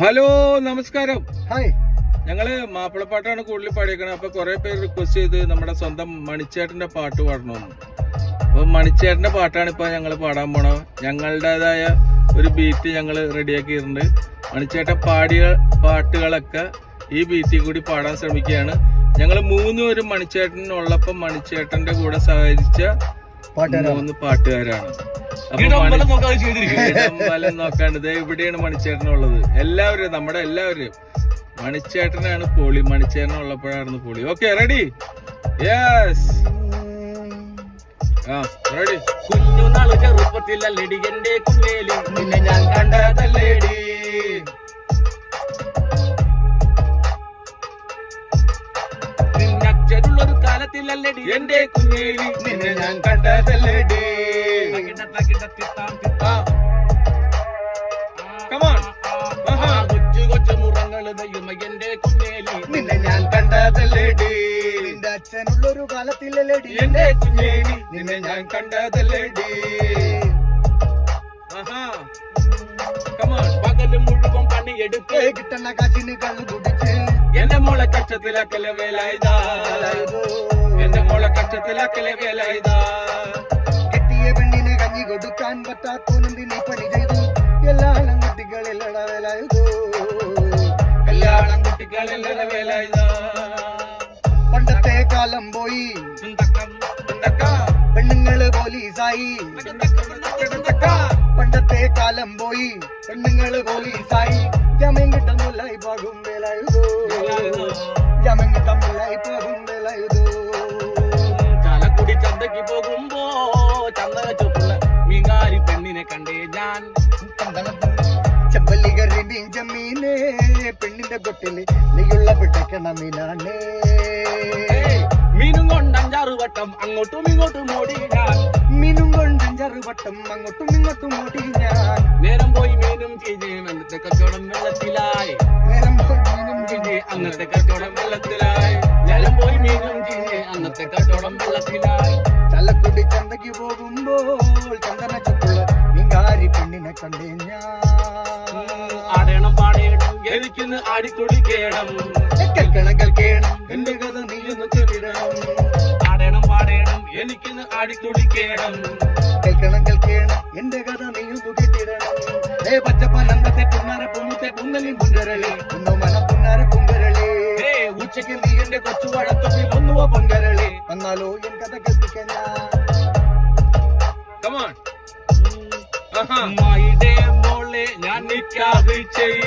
Hello, നമസ്കാരം. Hi. ഞങ്ങള് മാപ്പിളപ്പാട്ടാണ് കൂടുതൽ പാടിയേക്കണത്. അപ്പൊ കുറെ പേര് റിക്വസ്റ്റ് ചെയ്ത് നമ്മുടെ സ്വന്തം മണിച്ചേട്ടന്റെ പാട്ട് പാടണമെന്ന്. അപ്പൊ മണിച്ചേട്ടന്റെ പാട്ടാണ് ഇപ്പൊ ഞങ്ങൾ പാടാൻ പോണത്. ഞങ്ങളുടേതായ ഒരു ബീറ്റ് ഞങ്ങൾ റെഡിയാക്കിയിട്ടുണ്ട്. മണിച്ചേട്ടൻ പാടിയ പാട്ടുകളൊക്കെ ഈ ബീറ്റിൽ കൂടി പാടാൻ ശ്രമിക്കുകയാണ്. ഞങ്ങൾ മൂന്നുപേരും മണിച്ചേട്ടനുള്ളപ്പം മണിച്ചേട്ടന്റെ കൂടെ സഹകരിച്ച 3 പാട്ടുകാരാണ്. ഇടംബലം നോക്കാണ്ട് ഇവിടെയാണ് മണിച്ചേട്ടനുള്ളത്. എല്ലാവരും നമ്മുടെ എല്ലാവരും മണിച്ചേട്ടനാണ് പൊളി. മണിച്ചേട്ടനുള്ളപ്പോഴായിരുന്നു പൊളി. Okay, ready? Yes, ready. കുഞ്ഞുനാള് ചെറുപ്പത്തിലല്ലേടി എന്റെ കുഞ്ഞേലി നിന്നെ ഞാൻ കണ്ടതല്ലേടി. നിന്നച്ഛനുള്ളൊരു കാലത്തിലല്ലേടി എന്റെ കുഞ്ഞേലി നിന്നെ ഞാൻ കണ്ടതല്ലേടി. കൊച്ചു കൊച്ചു മുറങ്ങള് ദൈവമ എന്റെ കുഞ്ഞേലി നിന്നെ ഞാൻ കണ്ടതല്ലേടി. നിന്റെ അച്ഛനുള്ളൊരു കാലത്തിലല്ലേടി എന്റെ കുഞ്ഞേലി നിന്നെ ഞാൻ കണ്ടതല്ലേടി. പകല് മുഴുവൻ പണിയെടുത്ത് കിട്ടുന്ന കാശിന് കള്ളു കുടിച്ച് എന്റെ മോളെ കക്ഷത്തിലാക്കലെ വേലായുധാ. എന്റെ മോളെ കക്ഷത്തിലാക്കലെ വേലായുധാ. കെട്ടിയ പെണ്ണിനെ കഞ്ഞി കൊടുക്കാൻ പറ്റാത്തോനെന്തിനീ പണി ചെയ്തു. കല്യാണം കുട്ടികളെല്ലട വേലായുധോ. കല്യാണം കുട്ടികളെല്ലട വേലായുധാ. പണ്ടത്തെ കാലം പോയി, പെണ്ണുങ്ങള് പോലീസായി. പണ്ടത്തെ കാലം പോയി, പെണ്ണുങ്ങള് പോലീസായി. ജാമ്യം കിട്ടാൻ മുല്ലായി പോകും വേലായുധോ. ജാമ്യം കിട്ടാൻ മുല്ലായി പോകും വേലായുധോ. ചാലക്കുടി ചന്തയ്ക്ക് പോകുമ്പോ ചന്ത ചൊപ്പുള്ള മീങ്കാരി പെണ്ണിനെ കണ്ടേ ഞാൻ. ചെമ്പല്ലി കറി മീൻ ജമീനെ പെണ്ണിന്റെ കൊട്ടില് നെയ്യുള്ള പിടക്കണ മീനാണ്. മീനും കൊണ്ട് 5-6 വട്ടം അങ്ങോട്ടും ഇങ്ങോട്ടും ഓടി ഞാൻ. മീനും കൊണ്ട് 5-6 വട്ടം അങ്ങോട്ടും ഇങ്ങോട്ടും ഓടി ഞാൻ. നേരം പോയി മീനും ചീഞ്ഞ് അന്നത്തെ കച്ചവടം വെള്ളത്തിലായി. നേരം പോയി മീനും ചീഞ്ഞ് അന്നത്തെ കച്ചവടം വെള്ളത്തിലായി. നേരം പോയി മീനും ചീഞ്ഞ് അന്നത്തെ കച്ചവടം വെള്ളത്തിലായി. ചാലക്കുടി ചന്തയ്ക്ക് പോകുമ്പോൾ ചന്ദന ചുറ്റുള്ള മീൻകാരി പെണ്ണിനെ കണ്ടേ ഞാൻ. ആടേണം പാടേണം എനിക്കിന്ന് ആടിക്കൊടിക്കേണം. കേൾക്കണം കേൾക്കണം എന്റെ കഥ നീയൊന്ന് ചെറിടണം. ആടേണം പാടേണം എനിക്കിന്ന് ആടിക്കൊടിക്കേണം. കേൾക്കണം കേൾക്കണം എന്റെ കഥ നീയൊന്ന് കെട്ടിടണം. പച്ചപ്പനന്തത്തെ പുന്നാര പൊങ്ങത്തെ പുന്നലി പുങ്കരളി ഒന്നോ മന പുന്നാര പുങ്കരളി. ഉച്ചയ്ക്ക് നീ എന്റെ കൊച്ചു വഴത്തൊപ്പി ഒന്നുവോ പൊങ്കരളി. വന്നാലോ എൻ കഥ കേൾപ്പിക്കാൻ ഞാൻ. മോളെ ഞാൻ നിക്കാഹ് ചെയ്യും.